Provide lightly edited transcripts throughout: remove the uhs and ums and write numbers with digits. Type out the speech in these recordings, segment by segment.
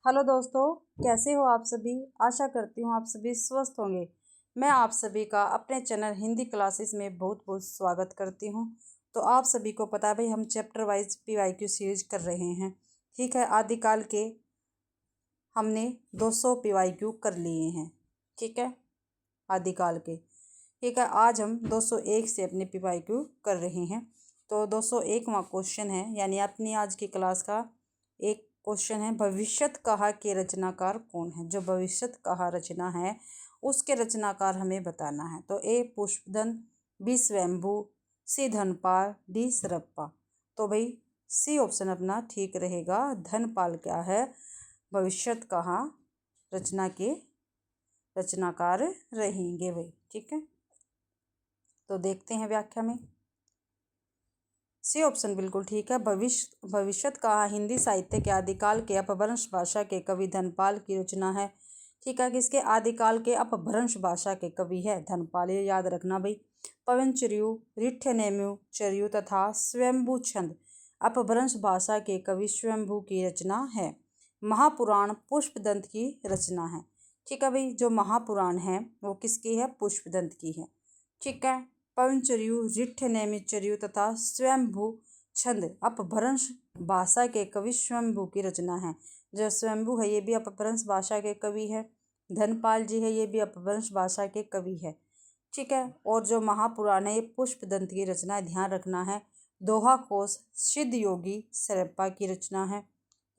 Hello दोस्तों, कैसे हो आप सभी। आशा करती हूँ आप सभी स्वस्थ होंगे। मैं आप सभी का अपने चैनल हिंदी क्लासेस में बहुत बहुत स्वागत करती हूँ। तो आप सभी को पता है भाई, हम चैप्टर वाइज पीवाईक्यू सीरीज कर रहे हैं। ठीक है, आदिकाल के हमने 200 पीवाईक्यू कर लिए हैं। ठीक है, आदिकाल के। ठीक है, आज हम 201 से अपने पीवाईक्यू कर रहे हैं। तो 201वां क्वेश्चन है, यानी अपनी आज की क्लास का एक क्वेश्चन है, भविष्यत कहा के रचनाकार कौन है। जो भविष्यत कहा रचना है उसके रचनाकार हमें बताना है। तो ए पुष्पदंत, बी स्वयंभू, सी धनपाल, डी सरप्पा। तो भाई सी ऑप्शन अपना ठीक रहेगा। धनपाल क्या है, भविष्यत कहा रचना के रचनाकार रहेंगे भाई। ठीक है, तो देखते हैं व्याख्या में। सी ऑप्शन बिल्कुल ठीक है। भविष्यत कहा हिंदी साहित्य के आदिकाल के अपभ्रंश भाषा के कवि धनपाल की रचना है। ठीक है, किसके आदिकाल के अपभ्रंश भाषा के कवि है धनपाल, ये याद रखना भाई। पवनचर्यु, रिठ्ठनेम्यु चर्यु तथा स्वयंभू छंद अपभ्रंश भाषा के कवि स्वयंभू की रचना है। महापुराण पुष्पदंत की रचना है। ठीक है भाई, जो महापुराण है वो किसकी है, पुष्पदंत की है। ठीक है, पवनचर्यु, रिठ्ठनेमिचर्यु तथा स्वयंभू छंद अपभ्रंश भाषा के कवि स्वयंभू की रचना है। जो स्वयंभू है ये भी अपभ्रंश भाषा के कवि है। धनपाल जी है ये भी अपभ्रंश भाषा के कवि है। ठीक है, और जो महापुराण है ये पुष्पदंत की रचना है, ध्यान रखना है। दोहा कोश सिद्ध योगी सरप्पा की रचना है।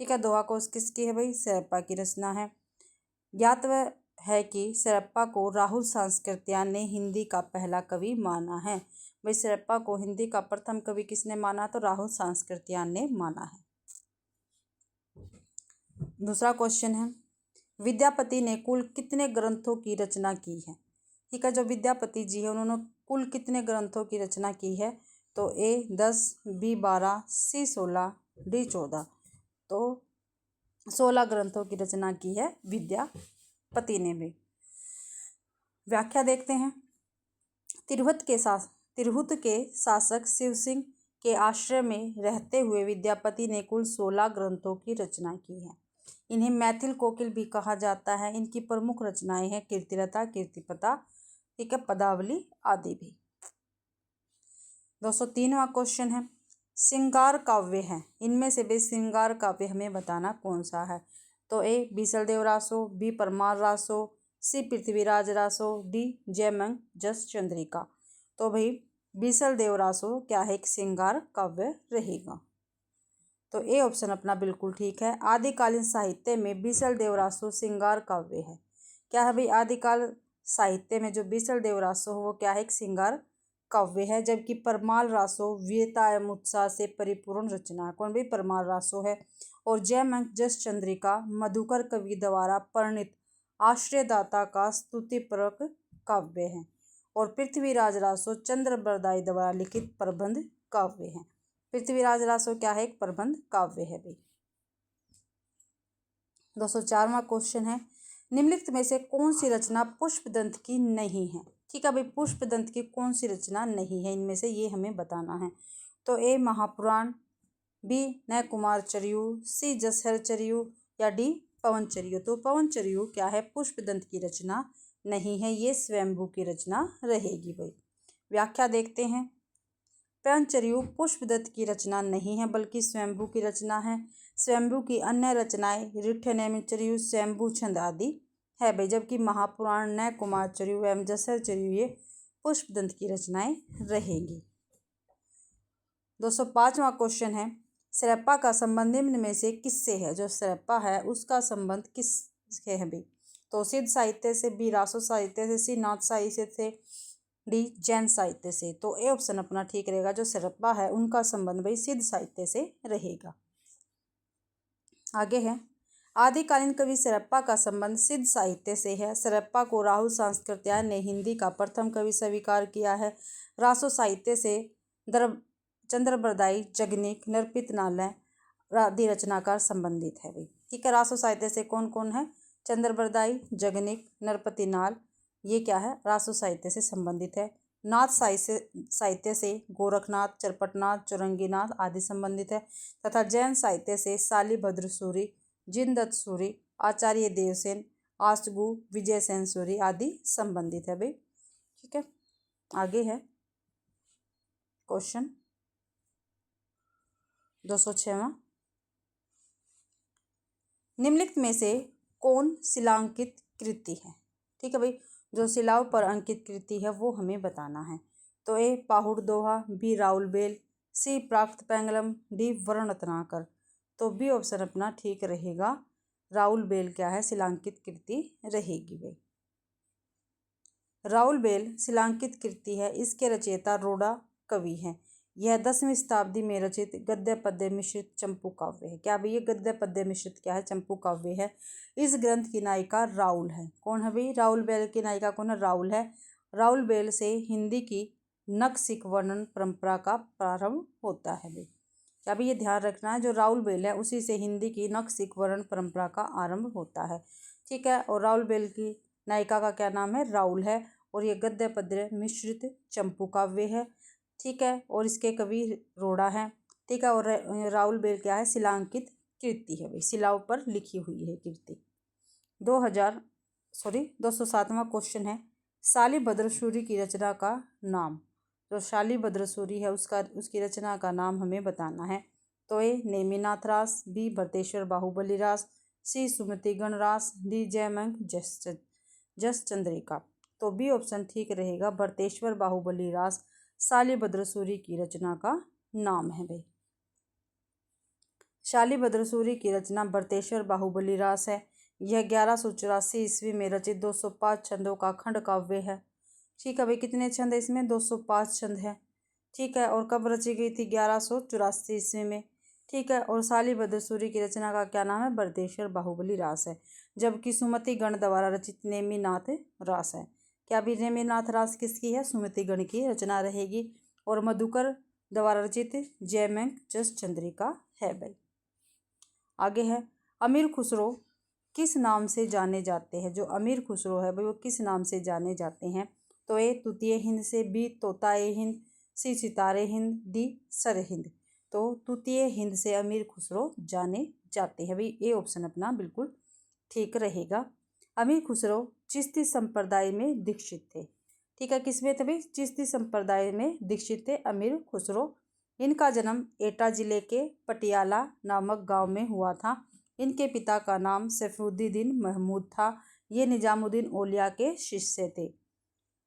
ठीक है, दोहा कोश किसकी है भाई, सरप्पा की रचना है। ज्ञात है कि सरप्पा को राहुल सांस्कृत्यायन ने हिंदी का पहला कवि माना है। भाई सरप्पा को हिंदी का प्रथम कवि किसने माना, तो राहुल सांस्कृत्यायन ने माना है। दूसरा क्वेश्चन है, विद्यापति ने कुल कितने ग्रंथों की रचना की है। ठीक है, जो विद्यापति जी है उन्होंने कुल कितने ग्रंथों की रचना की है। तो ए 10, बी 12, सी 16, डी 14। तो 16 ग्रंथों की रचना की है विद्यापति ने भी। व्याख्या देखते हैं। तिरहुत के शासक शिव सिंह के आश्रय में रहते हुए विद्यापति ने कुल 16 ग्रंथों की रचना की है। इन्हें मैथिल कोकिल भी कहा जाता है। इनकी प्रमुख रचनाएं हैं कीर्तिलता, कीर्तिपता, ठीक है, पदावली आदि भी। 203वां क्वेश्चन है, श्रृंगार काव्य है, इनमें से भी श्रृंगार काव्य हमें बताना कौन सा है। तो ए बीसलदेव रासो, बी परमार रासो, सी पृथ्वीराज रासो, डी जयमंग जस चंद्रिका। तो भाई बीसलदेव रासो क्या है, एक श्रृंगार काव्य रहेगा। तो ए ऑप्शन अपना बिल्कुल ठीक है। आदिकालीन साहित्य में बीसलदेव रासो श्रृंगार काव्य है। क्या है भाई, आदिकाल साहित्य में जो बीसलदेव रासो हो वो क्या है, एक श्रृंगार काव्य है। जबकि परमाल रासो वीरता एवं उत्साह से परिपूर्ण रचना है। कौन भी, परमाल रासो है। और जयमंग जस चंद्रिका मधुकर कवि द्वारा परिणित आश्रयदाता का स्तुतिपरक काव्य है। और पृथ्वीराज रासो चंद्रबरदाई द्वारा लिखित प्रबंध काव्य है। पृथ्वीराज रासो क्या है, एक प्रबंध काव्य है भाई। 204वां क्वेश्चन है, निम्नलिखित में से कौन सी रचना पुष्पदंत की नहीं है। ठीक है भाई, पुष्पदंत की कौन सी रचना नहीं है इनमें से, ये हमें बताना है। तो ए महापुराण, बी नय कुमार चर्यु, सी जसहर चर्यु या डी पवन चर्यु। तो पवन चर्यु क्या है, पुष्पदंत की रचना नहीं है, ये स्वयंभू की रचना रहेगी भाई। व्याख्या देखते हैं। पवनचर्यु पुष्पदत्त की रचना नहीं है बल्कि स्वयंभू की रचना है। स्वयंभू की अन्य रचनाएं रिठ्ठनेमिचर्यु, स्वयंभू छंद आदि है भाई। जबकि महापुराण, नय कुमार चर्यु एवं जसर चर्यु ये पुष्पदंत की रचनाएं रहेंगी। 205वां क्वेश्चन है, सरप्पा का संबंध निम्न में से किससे है। जो सरप्पा है उसका संबंध किससे है भाई। तो सिद्ध साहित्य से, बी रासो साहित्य से, सी नाथ साहित्य से, डी जैन साहित्य से। तो ए ऑप्शन अपना ठीक रहेगा। जो सरप्पा है उनका संबंध भाई सिद्ध साहित्य से रहेगा। आगे है, आदिकालीन कवि सरप्पा का संबंध सिद्ध साहित्य से है। सरप्पा को राहुल सांस्कृत्यायन ने हिंदी का प्रथम कवि स्वीकार किया है। रासो साहित्य से चंद्रबरदाई, जगनिक, नरपितनालय आदि रचनाकार संबंधित है भाई। ठीक है, रासो साहित्य से कौन कौन है, चंद्रबरदाई, जगनिक, नरपतिनाल, ये क्या है, रासो साहित्य से संबंधित है। नाथ साहित्य से गोरखनाथ, चरपटनाथ, चौरंगीनाथ आदि संबंधित है। तथा जैन साहित्य से शालिभद्र सूरि, जिनदत्त सूरी, आचार्य देवसेन, आसगु, विजय सेन सूरी आदि संबंधित है भाई। ठीक है, आगे है क्वेश्चन 206वां। निम्नलिखित में से कौन शिलांकित कृति है? ठीक है भाई, जो शिलाओं पर अंकित कृति है वो हमें बताना है। तो ए पाहुड़ दोहा, बी राउलबेल, सी प्राक्त पेंगलम, डी वर्ण रत्नाकर। तो बी ऑप्शन अपना ठीक रहेगा, राउलबेल क्या है शिलांकित कृति रहेगी भाई। राउलबेल शिलांकित कृति है, इसके रचयिता रोड़ा कवि हैं। यह 10वीं शताब्दी में रचित गद्य पद्य मिश्रित चंपू काव्य है। क्या भाई, ये गद्य पद्य मिश्रित क्या है? चंपू काव्य है। इस ग्रंथ की नायिका राउल है। कौन है भाई? राउलबेल की नायिका कौन है? राउल है। राउलबेल से हिंदी की नखशिख वर्णन परंपरा का प्रारंभ होता है भाई। क्या भाई, ये ध्यान रखना है, जो राउलबेल है उसी से हिंदी की नखशिख वर्णन परंपरा का आरंभ होता है। ठीक है, और राउलबेल की नायिका का क्या नाम है? राउल है। और ये गद्य पद्य मिश्रित चंपू काव्य है। ठीक है, और इसके कवि रोड़ा है। ठीक है, और राउलबेल क्या है? शिलांकित कृति है भाई, शिलाओं पर लिखी हुई है कृति। 207वां क्वेश्चन है, शालिभद्र सूरी की रचना का नाम। जो शालिभद्र सूरी है उसकी रचना का नाम हमें बताना है। तो ए नेमिनाथ रास, बी भरतेश्वर बाहुबली रास, सी सुमति गण रास, डी जयमंग जस चंद्रिका। तो बी ऑप्शन ठीक रहेगा, भरतेश्वर बाहुबली रास शालिभद्र सूरी की रचना का नाम है भाई। शालिभद्र सूरी की रचना भरतेश्वर बाहुबली रास है। यह 1184 ईस्वी में रचित 205 छंदों का खंड काव्य है। ठीक है भाई, कितने छंद है इसमें? 205 छंद है। ठीक है, और कब रची गई थी? 1184 ईस्वी में। ठीक है, और शालिभद्र सूरी की रचना का क्या नाम है? भरतेश्वर बाहुबली रास है। जबकि सुमति गण द्वारा रचित नेमिनाथ रास है। क्या भी नेमिनाथ रास किसकी है? सुमति गण की रचना रहेगी। और मधुकर द्वारा रचित जयमंग जस चंद्रिका है भाई। आगे है, अमीर खुसरो किस नाम से जाने जाते हैं? जो अमीर खुसरो है भाई वो किस नाम से जाने जाते हैं? तो ए तूतीय हिंद से, बी तोताए हिंद, सी सितारे हिंद, डी सर हिंद। तो तूतीय हिंद से अमीर खुसरो जाने जाते हैं भाई, ए ऑप्शन अपना बिल्कुल ठीक रहेगा। अमीर खुसरो चिश्ती संप्रदाय में दीक्षित थे। ठीक है, किसमें थे भाई? चिश्ती संप्रदाय में दीक्षित थे अमीर खुसरो। इनका जन्म एटा जिले के पटियाला नामक गांव में हुआ था। इनके पिता का नाम सैफुद्दीन महमूद था। ये निजामुद्दीन औलिया के शिष्य थे।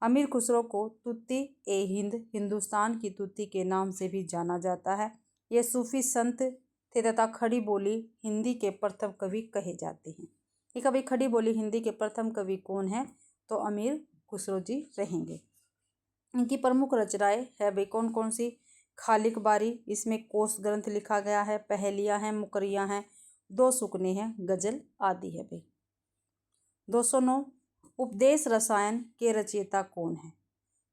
अमीर खुसरो को तूती ए हिंद, हिंदुस्तान की तूती के नाम से भी जाना जाता है। ये सूफी संत थे तथा खड़ी बोली हिंदी के प्रथम कवि कहे जाते हैं। ठीक है भाई, खड़ी बोली हिंदी के प्रथम कवि कौन है? तो अमीर खुसरो जी रहेंगे। इनकी प्रमुख रचनाएं है भाई कौन कौन सी? खालिक बारी, इसमें कोस ग्रंथ लिखा गया है, पहेलियां हैं, मुकरियां हैं, दो सुकने हैं, गजल आदि है भाई। 209 उपदेश रसायन के रचयिता कौन है?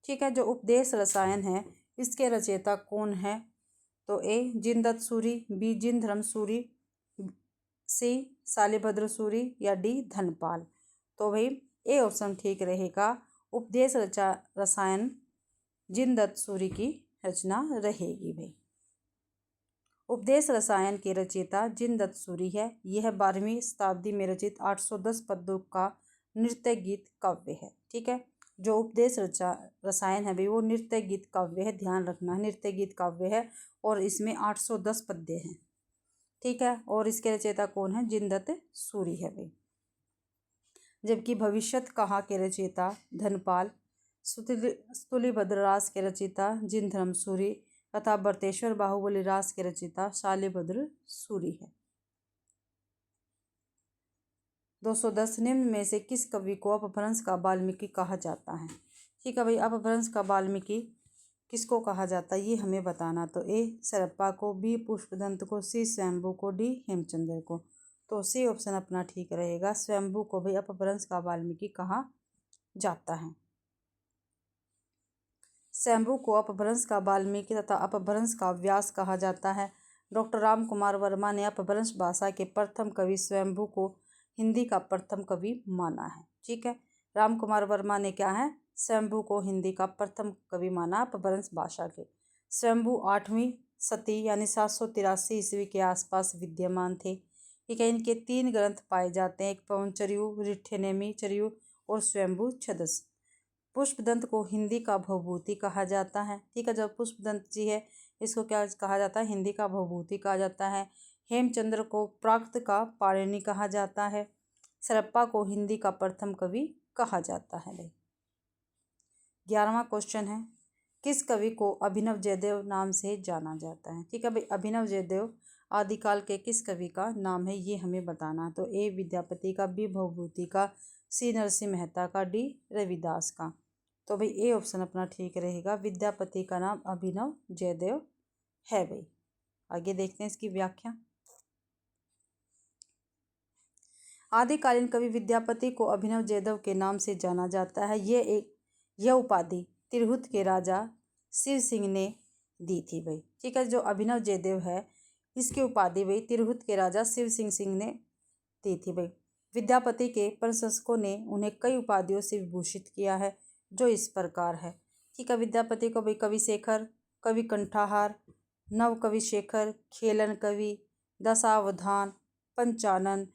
ठीक है, जो उपदेश रसायन है इसके रचयिता कौन है? तो ए जिनदत्त सूरी, बी जिनधर्म सूरी, सी शालिभद्र सूरी या डी धनपाल। तो भाई ए ऑप्शन ठीक रहेगा, उपदेश रसायन जिनदत्त सूरी की रचना रहेगी भाई। उपदेश रसायन के रचयिता जिनदत्त सूरी है। यह 12वीं शताब्दी में रचित 810 पद्यों का नृत्य गीत काव्य है। ठीक है, जो उपदेश रसायन है भाई वो नृत्य गीत काव्य है, ध्यान रखना है, नृत्य गीत काव्य है और इसमें 810 पद्य हैं। ठीक है, और इसके रचयिता कौन है? जिनदत्त सूरी है भाई। जबकि भविष्यत कहा के रचयिता धनपाल, स्तुलिभद्र रास के रचयिता जिनधर्म सूरी तथा भरतेश्वर बाहुबली रास के रचयिता शालिभद्र सूरी है। 210 निम्न में से किस कवि को अपभ्रंश का वाल्मीकि कहा जाता है? ठीक है भाई, अपभ्रंश का वाल्मीकि किसको कहा जाता है ये हमें बताना। तो ए सरप्पा को, बी पुष्पदंत को, सी स्वयंभू को, डी हेमचंद्र को। तो सी ऑप्शन अपना ठीक रहेगा, स्वयंभू को भी अपभ्रंश का वाल्मीकि कहा जाता है। स्वयंभू को अपभ्रंश का वाल्मीकि तथा अपभ्रंश का व्यास कहा जाता है। डॉक्टर राम कुमार वर्मा ने अपभ्रंश भाषा के प्रथम कवि स्वयंभू को हिंदी का प्रथम कवि माना है। ठीक है, राम कुमार वर्मा ने क्या है? स्वयंभू को हिंदी का प्रथम कवि माना अपभ्रंश भाषा के। स्वयंभू 8वीं शती यानी 783 ईस्वी के आसपास विद्यमान थे। ठीक है। इनके 3 ग्रंथ पाए जाते हैं, एक पवनचरियु, रिठ्ठेनेमी चरियु और स्वयंभू छदस। पुष्पदंत को हिंदी का भवभूति कहा जाता है। ठीक है, जो पुष्पदंत जी है इसको क्या कहा जाता है, हिंदी का भवभूति कहा जाता है। हेमचंद्र को प्राकृत का पाणिनि कहा जाता है। सरप्पा को हिंदी का प्रथम कवि कहा जाता है भाई। 11वां क्वेश्चन है, किस कवि को अभिनव जयदेव नाम से जाना जाता है। ठीक है भाई, अभिनव जयदेव आदिकाल के किस कवि का नाम है ये हमें बताना है। तो ए विद्यापति का, बी भवभूति का, सी नरसिंह मेहता का, डी रविदास का। तो भाई ए ऑप्शन अपना ठीक रहेगा, विद्यापति का नाम अभिनव जयदेव है भाई। आगे देखते हैं इसकी व्याख्या। आदिकालीन कवि विद्यापति को अभिनव जयदेव के नाम से जाना जाता है। यह उपाधि तिरहुत के राजा शिव सिंह ने दी थी भाई। ठीक है, जो अभिनव जयदेव है इसकी उपाधि भाई तिरहुत के राजा शिव सिंह ने दी थी भाई। विद्यापति के प्रशंसकों ने उन्हें कई उपाधियों से विभूषित किया है, जो इस प्रकार है। ठीक है, विद्यापति को भाई कवि शेखर, कवि कंठाहार, नव कवि शेखर, खेलन कवि, दशावधान, पंचानन,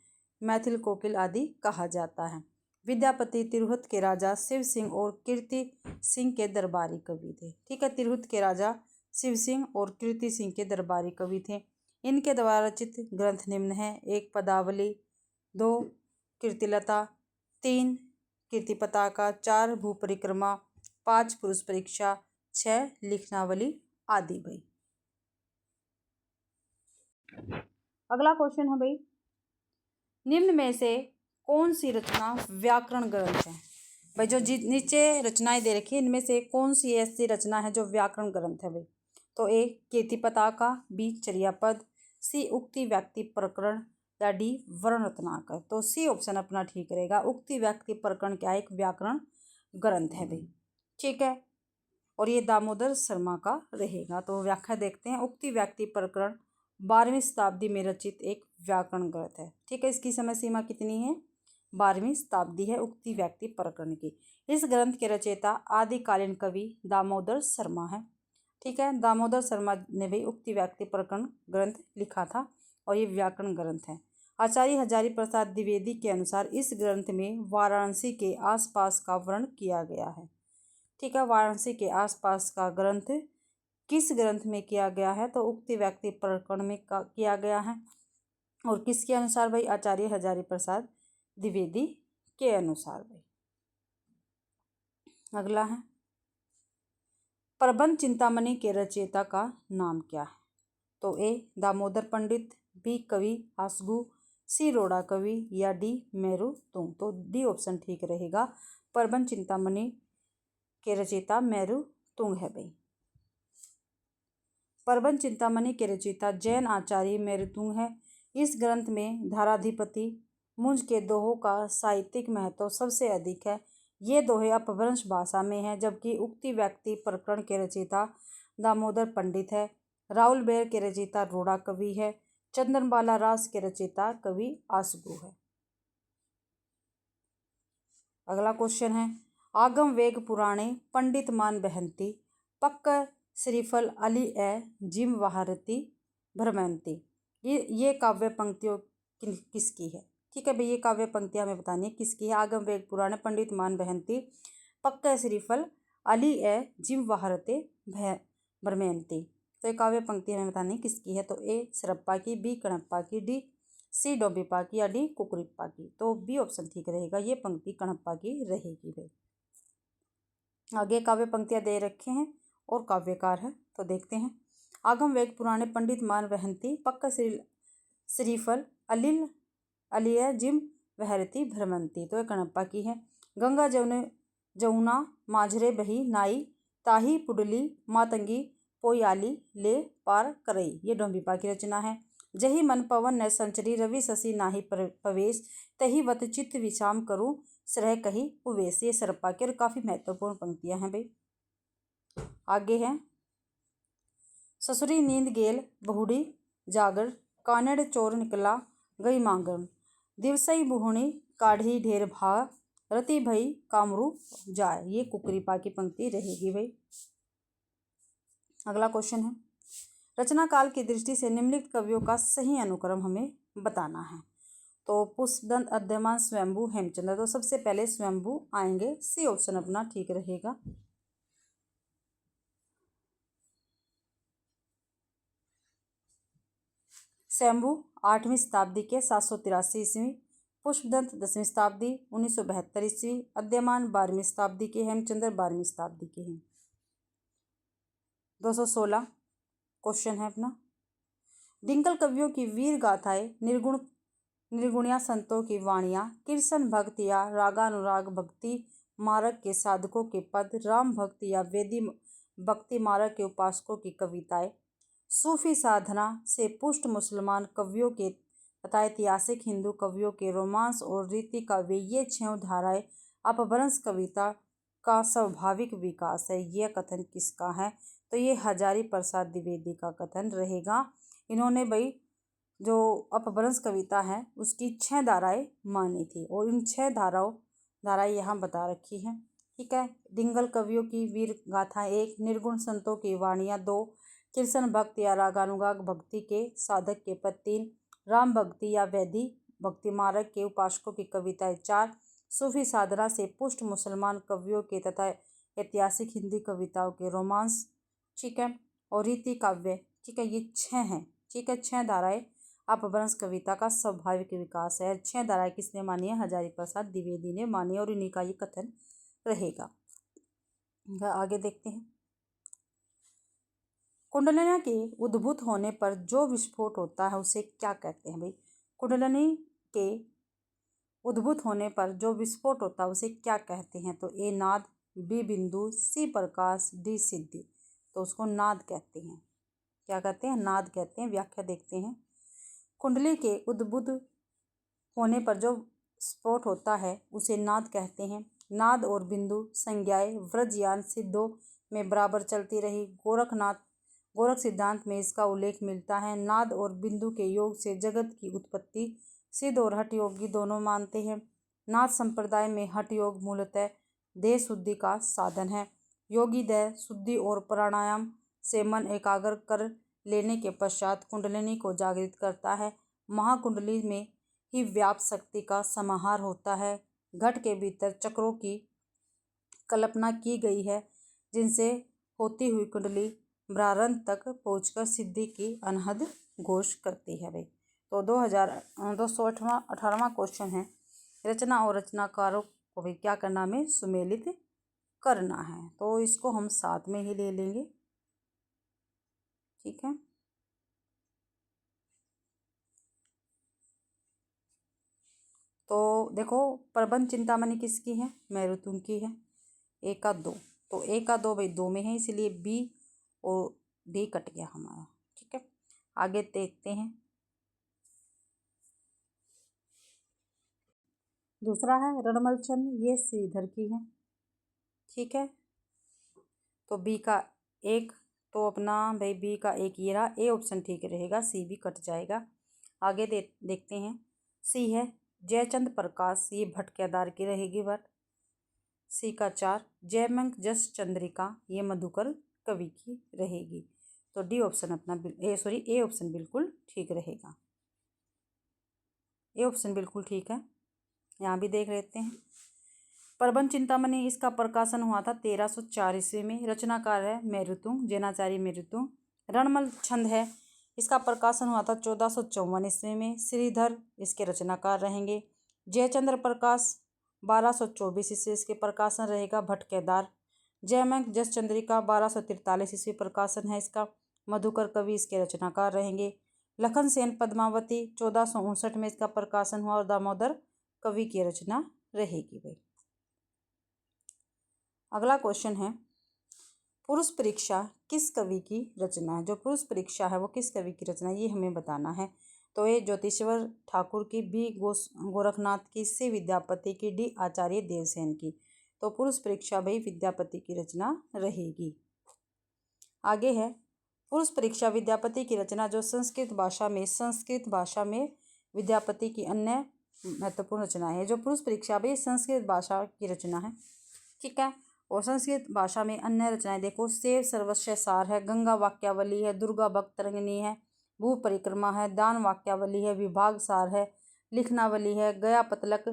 मैथिल कोकिल आदि कहा जाता है। विद्यापति तिरहुत के राजा शिव सिंह और कीर्ति सिंह के दरबारी कवि थे। ठीक है, तिरहुत के राजा शिव सिंह और कीर्ति सिंह के दरबारी कवि थे। इनके द्वारा रचित ग्रंथ निम्न है, 1 पदावली, 2 कीर्तिलता, 3 कीर्ति पताका, 4 भूपरिक्रमा, 5 पुरुष परीक्षा, 6 लिखनावली आदि भाई। अगला क्वेश्चन है भाई, निम्न में से कौन सी रचना व्याकरण ग्रंथ है। भाई जो नीचे रचनाएं दे रखी है इनमें से कौन सी ऐसी रचना है जो व्याकरण ग्रंथ है भाई। तो ए कीर्ति पताका, बी चर्यापद, सी उक्ति व्यक्ति प्रकरण या डी वर्ण रत्नाकर। तो सी ऑप्शन अपना ठीक रहेगा, उक्ति व्यक्ति प्रकरण क्या एक व्याकरण ग्रंथ है भाई। ठीक है, और ये दामोदर शर्मा का रहेगा। तो व्याख्या देखते हैं। उक्ति व्यक्ति प्रकरण 12वीं शताब्दी में रचित एक व्याकरण ग्रंथ है। ठीक है, इसकी समय सीमा कितनी है, 12वीं शताब्दी है उक्ति व्यक्ति प्रकरण की। इस ग्रंथ के रचयिता आदिकालीन कवि दामोदर शर्मा है। ठीक है, दामोदर शर्मा ने भी उक्ति व्यक्ति प्रकरण ग्रंथ लिखा था और ये व्याकरण ग्रंथ है। आचार्य हजारी प्रसाद द्विवेदी के अनुसार इस ग्रंथ में वाराणसी के आसपास का वर्णन किया गया है। ठीक है, वाराणसी के आसपास का ग्रंथ किस ग्रंथ में किया गया है, तो उक्ति व्यक्ति प्रकरण में किया गया है। और किसके अनुसार भाई, आचार्य हजारी प्रसाद द्विवेदी के अनुसार भाई। अगला है, प्रबंध चिंतामणि के रचयिता का नाम क्या है। तो ए दामोदर पंडित, बी कवि आसगु, सी रोड़ा कवि या डी मेरू तुंग। तो डी ऑप्शन ठीक रहेगा, प्रबंध चिंतामणि के रचयिता मेरू तुंग है भाई। प्रबंध चिंतामणि के रचयिता जैन आचार्य मेरुतुंग है। इस ग्रंथ में धाराधिपति मुंज के दोहों का साहित्यिक महत्व सबसे अधिक है। ये दोहे अपभ्रंश भाषा में हैं, जबकि उक्ति व्यक्ति प्रकरण के रचयिता दामोदर पंडित है। राहुल बेर के रचयिता रोड़ा कवि है। चंद्रबाला रास के रचयिता कवि आसगु है। अगला क्वेश्चन है, आगम वेग पुराणे पंडित मान बहंती पक्कर श्रीफल अली ए जिम वहारती भ्रमंती। ये काव्य पंक्तियों किसकी है। ठीक है भाई, ये काव्य पंक्तियां हमें बतानी है किसकी है। आगम वेग पुराण पंडित मान बहंती पक्का श्रीफल अली ए जिम वहारते भ्रमंती। तो ये काव्य पंक्ति हमें बतानी है किसकी है। तो ए सरप्पा की, बी कणप्पा की, डी सी डोंबिप्पा की या डी कुकुरिप्पा की। तो बी ऑप्शन ठीक रहेगा, ये पंक्ति कणप्पा की रहेगी भाई। आगे काव्य पंक्तियां दे रखे हैं और काव्यकार है, तो देखते हैं। आगम वेग पुराणे पंडित मान वहंती पक्का श्रीफल अलिल अलिया जिम वहरती भ्रमंती। तो ये कणप्पा की है। गंगा जमुना माझरे बही नाई ताही पुडली मातंगी पोयाली ले पार करई। ये डोंबिप्पा की रचना है। जही मन पवन न संचरी रवि शशि नाहि प्रवेश तही वत चित्त विश्राम करूं सरह कही उवेश। ये सरप्पा की और काफी महत्वपूर्ण पंक्तियां हैं भाई। आगे है, ससुरी नींद गेल बहुड़ी जागर कानड़ चोर निकला गई मांगन दिवसई बुहणी काढ़ी ढेर भा रति भई कामरू जाए। ये कुकुरिप्पा की पंक्ति रहेगी भाई। अगला क्वेश्चन है, रचना काल की दृष्टि से निम्नलिखित कवियों का सही अनुक्रम हमें बताना है। तो पुष्पदंत, अद्यमान, स्वयंभू, हेमचंद्र। तो सबसे पहले स्वयंभू आएंगे, सी ऑप्शन अपना ठीक रहेगा। स्वयंभू 8वीं शताब्दी के 783 ईस्वी, पुष्पदंत 10वीं शताब्दी 1972 ईस्वी, अद्यमान 12वीं शताब्दी के, हेमचंद्र 12वीं शताब्दी के हैं। 216 क्वेश्चन है अपना, डिंगल कवियों की वीर गाथाएं, निर्गुणिया संतों की वाणियाँ, कृष्ण भक्त या रागानुराग भक्ति मार्ग के साधकों के पद, राम भक्त या वेदी भक्ति मार्ग के उपासकों की कविताएं, सूफी साधना से पुष्ट मुसलमान कवियों के तथा ऐतिहासिक हिंदू कवियों के रोमांस और रीति काव्य, ये 6 धाराएं अपभ्रंश कविता का स्वाभाविक विकास है। यह कथन किसका है? तो ये हजारी प्रसाद द्विवेदी का कथन रहेगा। इन्होंने भाई जो अपभ्रंश कविता है उसकी 6 धाराएं मानी थी और इन 6 धाराएं यहाँ बता रखी हैं। ठीक है, डिंगल कवियों की वीर गाथा 1, निर्गुण संतों की वाणियाँ 2, कृष्ण भक्त या रागानुराग भक्ति के साधक के पद 3, राम भक्ति या वैदी भक्ति मार्ग के उपासकों की कविताएं 4, सूफी साधना से पुष्ट मुसलमान कवियों के तथा ऐतिहासिक हिंदी कविताओं के रोमांस, ठीक है, और रीति काव्य, ठीक है, ये 6 हैं। ठीक है, 6 धाराएं अपभ्रंश कविता का स्वाभाविक विकास है। 6 धाराएं किसने मानी है? हजारी प्रसाद द्विवेदी ने मानी और इन्हीं का ये कथन रहेगा। आगे देखते हैं, कुंडलिनी के उद्भूत होने पर जो विस्फोट होता है उसे क्या कहते हैं? भाई, कुंडलिनी के उद्भूत होने पर जो विस्फोट होता है उसे क्या कहते हैं? तो ए नाद, बी बिंदु, सी प्रकाश, डी सिद्धि। तो उसको नाद कहते हैं। क्या कहते हैं? नाद कहते हैं। व्याख्या देखते हैं, कुंडली के उद्भूत होने पर जो स्फोट होता है उसे नाद कहते हैं। नाद और बिंदु संज्ञाएं व्रजयान सिद्धों में बराबर चलती रही। गोरख सिद्धांत में इसका उल्लेख मिलता है। नाद और बिंदु के योग से जगत की उत्पत्ति सिद्ध और हठ योगी दोनों मानते हैं। नाद संप्रदाय में हठ योग मूलतः देह शुद्धि का साधन है। योगी देह शुद्धि और प्राणायाम से मन एकाग्र कर लेने के पश्चात कुंडलिनी को जागृत करता है। महाकुंडली में ही व्याप शक्ति का समाहार होता है। घट के भीतर चक्रों की कल्पना की गई है जिनसे होती हुई कुंडली ब्रह्मांड तक पहुंचकर सिद्धि की अनहद घोष करती है। भाई, तो 218वां क्वेश्चन है, रचना और रचनाकारों को भी क्या करना, हमें सुमेलित करना है। तो इसको हम साथ में ही ले लेंगे। ठीक है, तो देखो, प्रबंध चिंतामणि किसकी है? मेरुतुंग की है। 1 का 2, तो 1 का 2 भाई 2 में है, इसलिए बी और डी कट गया हमारा। ठीक है, आगे देखते हैं, दूसरा है रणमल चंद, ये श्रीधर की है। ठीक है, तो बी का 1, तो अपना भाई बी का 1 ये रहा। ए ऑप्शन ठीक रहेगा, सी भी कट जाएगा। आगे देखते हैं, सी है जयचंद प्रकाश, ये भट्ट केदार की रहेगी भट्ट। सी का 4, जयमंक जस चंद्रिका, ये मधुकर कवि की रहेगी। तो डी ऑप्शन अपना ए ऑप्शन बिल्कुल ठीक रहेगा। ए ऑप्शन बिल्कुल ठीक है। यहाँ भी देख लेते हैं, प्रबंध चिंतामणि, इसका प्रकाशन हुआ था 1304 ईस्वी में। रचनाकार है मेरुतुंग, जैनाचार्य मेरुतुंग। रणमल छंद है, इसका प्रकाशन हुआ था 1454 ईस्वी में। श्रीधर इसके रचनाकार रहेंगे। जयचंद्र प्रकाश 1224 ईस्वी इसके प्रकाशन रहेगा, भट्ट केदार। जयमंक जस चंद्रिका 1243 ईस्वी प्रकाशन है इसका, मधुकर कवि इसके रचनाकार रहेंगे। लखन सेन पद्मावती 1459 में इसका प्रकाशन हुआ और दामोदर कवि की रचना रहेगी। भाई, अगला क्वेश्चन है, पुरुष परीक्षा किस कवि की रचना है? जो पुरुष परीक्षा है वो किस कवि की रचना है, ये हमें बताना है। तो ए ज्योतिश्वर ठाकुर की, बी गोरखनाथ की, सी विद्यापति की, डी आचार्य देवसेन की। तो पुरुष परीक्षा भाई विद्यापति की रचना रहेगी। आगे है, पुरुष परीक्षा विद्यापति की रचना जो संस्कृत भाषा में विद्यापति की अन्य महत्वपूर्ण रचनाएं है। जो पुरुष परीक्षा भाई संस्कृत भाषा की रचना है। ठीक है, और संस्कृत भाषा में अन्य रचनाएं देखो, सेव सर्वस्व सार है, गंगा वाक्यावली है, दुर्गा भक्त तरंगिणी है, भू परिक्रमा है, दान वाक्यावली है, विभाग सार है, लिखनावली है, गया पतलक,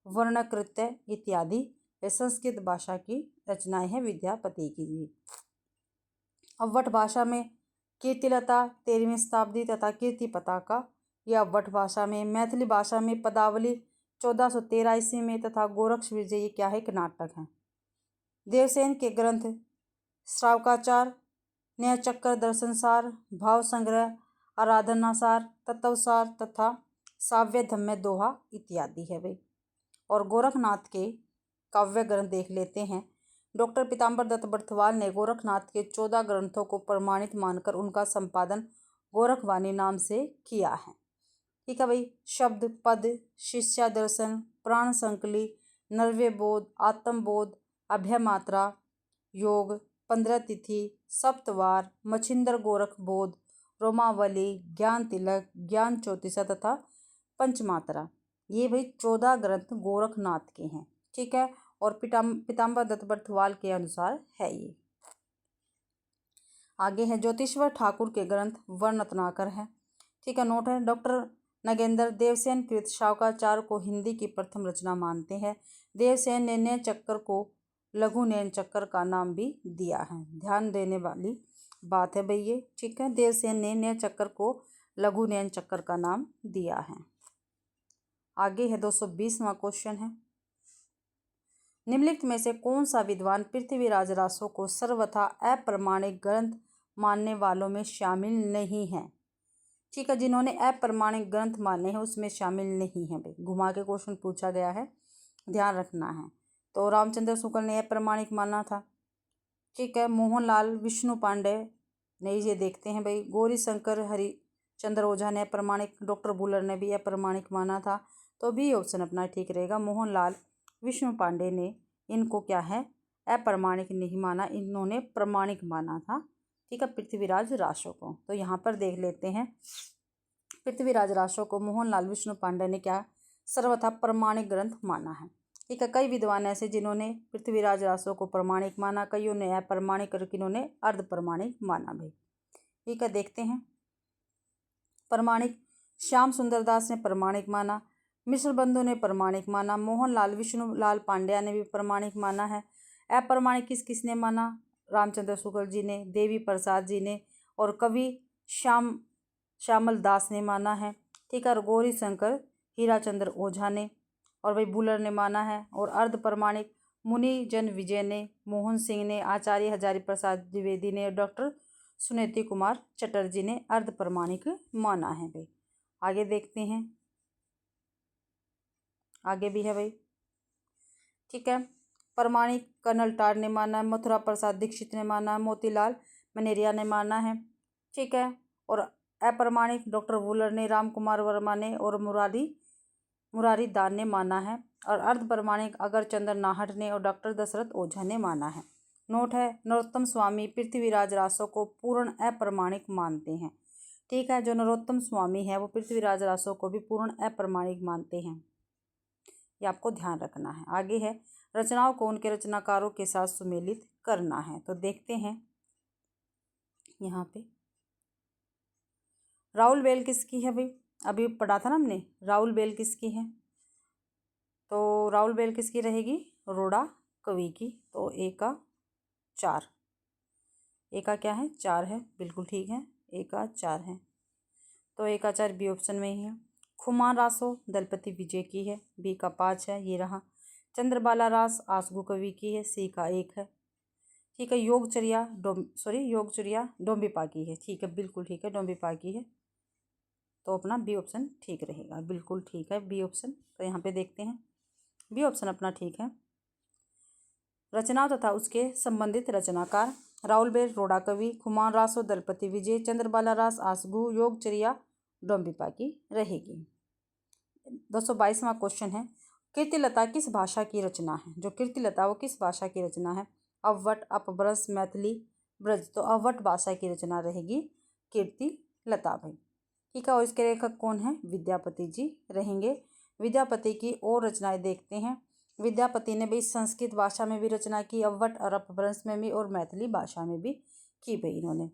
वर्णकृत्य इत्यादि। ये संस्कृत भाषा की रचनाएं हैं विद्यापति की जी। अवध भाषा में कीर्तिलता 13वीं शताब्दी तथा कीर्ति पताका यह अवध भाषा में। मैथिली भाषा में पदावली 1413 ईस्वी में तथा गोरक्ष विजय ये क्या है, एक नाटक है। देवसेन के ग्रंथ श्रावकाचार, न्यायचक्र, दर्शनसार, भाव संग्रह, आराधनासार, तत्वसार तथा साव्य धम्य दोहा इत्यादि है भाई। और गोरखनाथ के काव्य ग्रंथ देख लेते हैं। डॉक्टर पीताम्बर दत्त बर्थवाल ने गोरखनाथ के 14 ग्रंथों को प्रमाणित मानकर उनका संपादन गोरखवाणी नाम से किया है। ठीक है भाई। शब्द, पद, शिष्या दर्शन, प्राण संकली, नर्व्य बोध, आत्मबोध, अभय मात्रा, योग, 15 तिथि, सप्तवार, मच्छिंद्र गोरख बोध, रोमावली, ज्ञान तिलक, ज्ञान चौतीसा तथा पंचमात्रा, ये भाई 14 ग्रंथ गोरखनाथ के हैं। ठीक है। और पीताम्बर दत्त बर्थवाल के अनुसार है ये। आगे है ज्योतिश्वर ठाकुर के ग्रंथ वर्ण रत्नाकर है। ठीक है। नोट है, डॉक्टर नगेंद्र देवसेन कृत शावकाचार को हिंदी की प्रथम रचना मानते हैं। देवसेन ने नैन चक्कर को लघु नैन चक्कर का नाम भी दिया है। ध्यान देने वाली बात है भाई ये। ठीक है। देवसेन ने नैन चक्कर को लघु नैन चक्कर का नाम दिया है। आगे है 220वां क्वेश्चन है, निम्नलिखित में से कौन सा विद्वान पृथ्वीराज रासो को सर्वथा अप्रमाणिक ग्रंथ मानने वालों में शामिल नहीं है। ठीक है। जिन्होंने अप्रमाणिक ग्रंथ माने हैं उसमें शामिल नहीं है भाई। घुमा के क्वेश्चन पूछा गया है, ध्यान रखना है। तो रामचंद्र शुक्ल ने अप्रमाणिक माना था। ठीक है। मोहनलाल विष्णु पांडे नहीं, ये देखते हैं भाई। गौरी शंकर हरिचंद्र ओझा ने अप्रमाणिक, डॉक्टर बुलर ने भी अप्रमाणिक माना था। तो बी ऑप्शन अपना ठीक रहेगा। मोहनलाल विष्णु पांडे ने इनको क्या है, अप्रमाणिक नहीं माना, इन्होंने प्रमाणिक माना था। ठीक है। पृथ्वीराज रासो को तो यहाँ पर देख लेते हैं। पृथ्वीराज रासो को मोहनलाल विष्णु पांडे ने क्या सर्वथा प्रमाणिक ग्रंथ माना है। ठीक है। कई विद्वान ऐसे जिन्होंने पृथ्वीराज रासो को प्रमाणिक माना, कईयों ने अप्रमाणिक और किन्होंने अर्ध प्रमाणिक माना भाई। ठीक है। देखते हैं। प्रमाणिक श्याम सुंदर दास ने प्रमाणिक माना, मिश्र बंधु ने प्रमाणिक माना, मोहनलाल विष्णुलाल पांड्या ने भी प्रमाणिक माना है। अप्रमाणिक किसने माना, रामचंद्र शुक्ल जी ने, देवी प्रसाद जी ने और कवि श्यामल दास ने माना है। ठीक है। और गौरी शंकर हीराचंद्र ओझा ने और भाई बुलर ने माना है। और अर्ध प्रमाणिक मुनि जन विजय ने, मोहन सिंह ने, आचार्य हजारी प्रसाद द्विवेदी ने और डॉक्टर सुनीति कुमार चटर्जी ने अर्ध प्रमाणिक माना है भाई। आगे देखते हैं। आगे भी है भाई। ठीक है। प्रमाणिक कर्नल टार ने माना है, मथुरा प्रसाद दीक्षित ने माना है, मोतीलाल मनेरिया ने माना है। ठीक है। और अप्रमाणिक डॉक्टर वुलर ने, राम कुमार वर्मा ने और मुरारी दान ने माना है। और अर्ध प्रमाणिक अगरचंद्र नाहट ने और डॉक्टर दशरथ ओझा ने माना है। नोट है, नरोत्तम स्वामी पृथ्वीराज रासो को पूर्ण अप्रमाणिक मानते हैं। ठीक है। जो नरोत्तम स्वामी है वो पृथ्वीराज रासो को भी पूर्ण अप्रमाणिक मानते हैं, ये आपको ध्यान रखना है। आगे है, रचनाओं को उनके रचनाकारों के साथ सुमेलित करना है। तो देखते हैं यहाँ पे राउल बेल किसकी है भाई, अभी पढ़ा था ना हमने, राउल बेल किसकी है। तो राउल बेल किसकी रहेगी, रोड़ा कवि की। तो ए का 4, ए का क्या है 4 है, बिल्कुल ठीक है, ए का 4 है। तो ए का 4 बी ऑप्शन में ही है। खुमान रासो दलपति विजय की है, बी का 5 है, ये रहा। चंद्रबाला रास आसगु कवि की है, सी का 1 है। ठीक है। योगचर्या डोम्बिपा की है। ठीक है, बिल्कुल ठीक है, डोम्बिपा की है। तो अपना बी ऑप्शन ठीक रहेगा, बिल्कुल ठीक है बी ऑप्शन। तो यहाँ पे देखते हैं, बी ऑप्शन अपना ठीक है। रचना तथा उसके संबंधित रचनाकार राउल बेल रोड़ा कवि, खुमान रासो दलपति विजय, चंद्रबाला रास आसगु, योगचर्या डोम्बिपा की रहेगी। 222वां क्वेश्चन है, कीर्तिलता किस भाषा की रचना है। जो कीर्तिलता वो किस भाषा की रचना है, अवट, अपभ्रंश, मैथिली, ब्रज। तो अवट भाषा की रचना रहेगी कीर्तिलता भाई। ठीक है। और इसके लेखक कौन है, विद्यापति जी रहेंगे। विद्यापति की और रचनाएं देखते हैं। विद्यापति ने भी संस्कृत भाषा में भी रचना की, अवट और अपभ्रंश में भी और मैथिली भाषा में भी की भाई इन्होंने।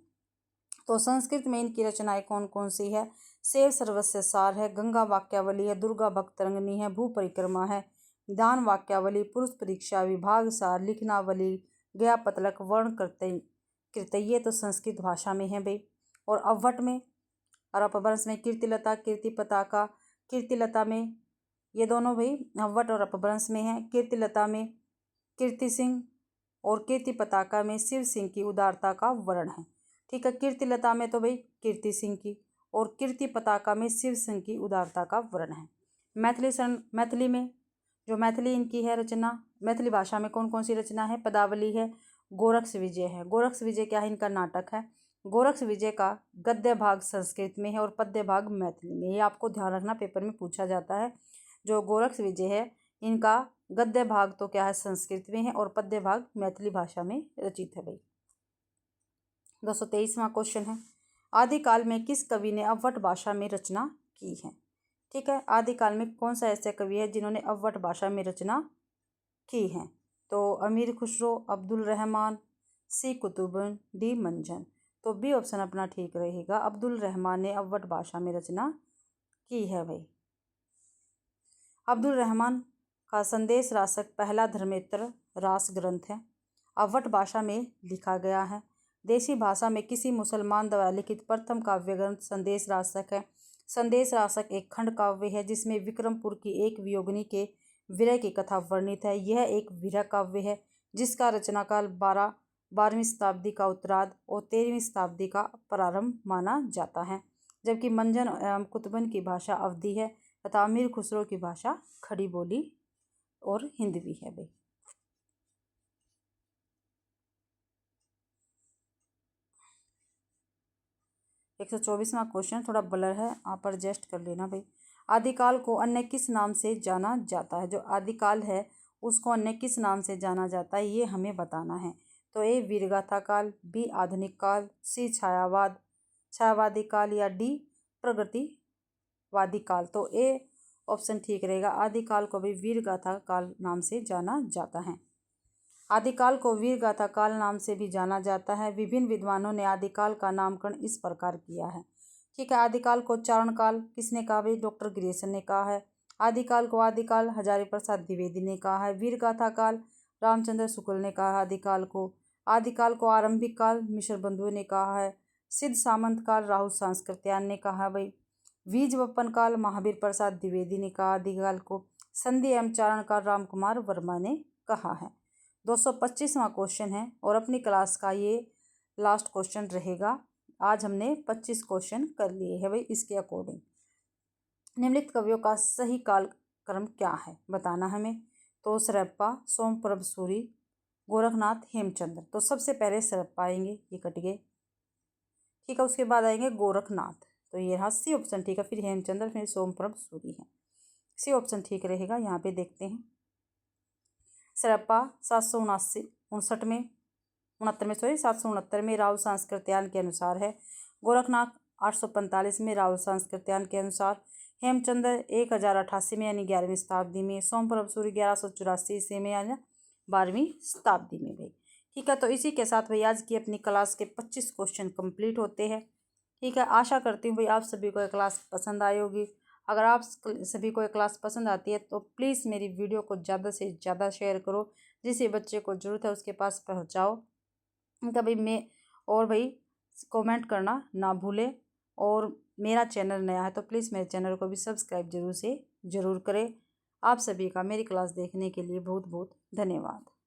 तो संस्कृत में इनकी रचनाएं कौन कौन सी है? सेव सर्वस्य सार है, गंगा वाक्यावली है, दुर्गा भक्तरंगिनी है, भू परिक्रमा है, दान वाक्यावली, पुरुष परीक्षा, विभाग सार, लिखनावली, गया पतलक, वर्ण कृतय तो संस्कृत भाषा में है भाई। और अव्वट में और अपभ्रंश में कीर्तिलता, कीर्ति पताका। कीर्तिलता में ये दोनों भाई अव्वट और अपभ्रंश में है। कीर्तिलता में कीर्ति सिंह और कीर्ति पताका में शिव सिंह की उदारता का वर्ण है। ठीक है, कीर्तिलता में तो भाई कीर्ति सिंह की और कीर्ति पताका में शिव सिंह की उदारता का वर्ण है। मैथिली में जो मैथिली इनकी है रचना, मैथिली भाषा में कौन कौन सी रचना है? पदावली है, गोरक्ष विजय है। गोरक्ष विजय क्या है? इनका नाटक है। गोरक्ष विजय का गद्य भाग संस्कृत में है और पद्य भाग मैथिली में। ये आपको ध्यान रखना, पेपर में पूछा जाता है। जो गोरक्ष विजय है इनका गद्य भाग तो क्या है? संस्कृत में है और पद्य भाग मैथिली भाषा में रचित है भाई। 223वां क्वेश्चन है, आदिकाल में किस कवि ने अव्वट भाषा में रचना की है? ठीक है, आदिकाल में कौन सा ऐसा कवि है जिन्होंने अव्वट भाषा में रचना की है? तो अमीर खुसरो, अब्दुल रहमान, सी कुतुबुद्दीन, डी मंजन। तो बी ऑप्शन अपना ठीक रहेगा, अब्दुल रहमान ने अव्वट भाषा में रचना की है भाई। अब्दुल रहमान का संदेश रासक पहला धर्मेतर रास ग्रंथ है, अव्वट भाषा में लिखा गया है। देसी भाषा में किसी मुसलमान द्वारा लिखित प्रथम काव्य ग्रंथ संदेश रासक है। संदेश रासक एक खंड काव्य है जिसमें विक्रमपुर की एक वियोगिनी के विरह की कथा वर्णित है। यह एक विरह काव्य है जिसका रचनाकाल 12वीं शताब्दी का उत्तरार्ध और 13वीं शताब्दी का प्रारंभ माना जाता है, जबकि मंजन एवं कुतुबन की भाषा अवधी है तथा अमीर खुसरो की भाषा खड़ी बोली और हिंदवी है भाई। 124वां क्वेश्चन थोड़ा ब्लर है, आप एडजस्ट कर लेना भाई। आदिकाल को अन्य किस नाम से जाना जाता है? जो आदिकाल है उसको अन्य किस नाम से जाना जाता है ये हमें बताना है। तो ए वीरगाथा काल, बी आधुनिक काल, सी छायावादी काल या डी प्रगतिवादी काल। तो ए ऑप्शन ठीक रहेगा, आदिकाल को भी वीरगाथा काल नाम से जाना जाता है। आदिकाल को वीरगाथा काल नाम से भी जाना जाता है। विभिन्न विद्वानों ने आदिकाल का नामकरण इस प्रकार किया है। ठीक है, आदिकाल को चारण काल किसने कहा भाई? डॉक्टर ग्रेसन ने कहा है। आदिकाल को आदिकाल हजारी प्रसाद द्विवेदी ने कहा है। वीरगाथा काल रामचंद्र शुक्ल ने कहा है। आदिकाल को आरंभिक काल मिश्र बंधुओं ने कहा है। सिद्ध सामंत काल राहुल सांस्कृत्यायन ने कहा भाई। बीज वपन काल महावीर प्रसाद द्विवेदी ने कहा। आदिकाल को संधि एवं चारण काल रामकुमार वर्मा ने कहा है। 225वां क्वेश्चन है और अपनी क्लास का ये लास्ट क्वेश्चन रहेगा। आज हमने 25 क्वेश्चन कर लिए हैं भाई। इसके अकॉर्डिंग निम्नलिखित कवियों का सही कालक्रम क्या है बताना हमें। तो सरप्पा, सोमप्रभ सूरी, गोरखनाथ, हेमचंद्र। तो सबसे पहले सरप्पा आएंगे, ये कट गए। ठीक है, उसके बाद आएंगे गोरखनाथ, तो ये रहा सी ऑप्शन ठीक है। फिर हेमचंद्र, फिर सोमप्रभ सूरी है, सी ऑप्शन ठीक रहेगा। यहाँ पे देखते हैं सरप्पा 769 में राहुल सांस्कृत्यायन के अनुसार है। गोरखनाथ 845 में राहुल सांस्कृत्यायन के अनुसार। हेमचंद्र 1088 में यानी 11वीं शताब्दी में। सोमप्रभ सूरी 1184 ईस्वी में यानी 12वीं शताब्दी में भाई। ठीक है, तो इसी के साथ भाई आज की अपनी क्लास के 25 क्वेश्चन कंप्लीट होते हैं। ठीक है, आशा करती हूँ भाई आप सभी को ये क्लास पसंद आई होगी। अगर आप सभी को ये क्लास पसंद आती है तो प्लीज़ मेरी वीडियो को ज़्यादा से ज़्यादा शेयर करो, जिस बच्चे को ज़रूरत है उसके पास पहुँचाओ। कभी मैं और भाई कमेंट करना ना भूलें। और मेरा चैनल नया है तो प्लीज़ मेरे चैनल को भी सब्सक्राइब ज़रूर करें। आप सभी का मेरी क्लास देखने के लिए बहुत बहुत धन्यवाद।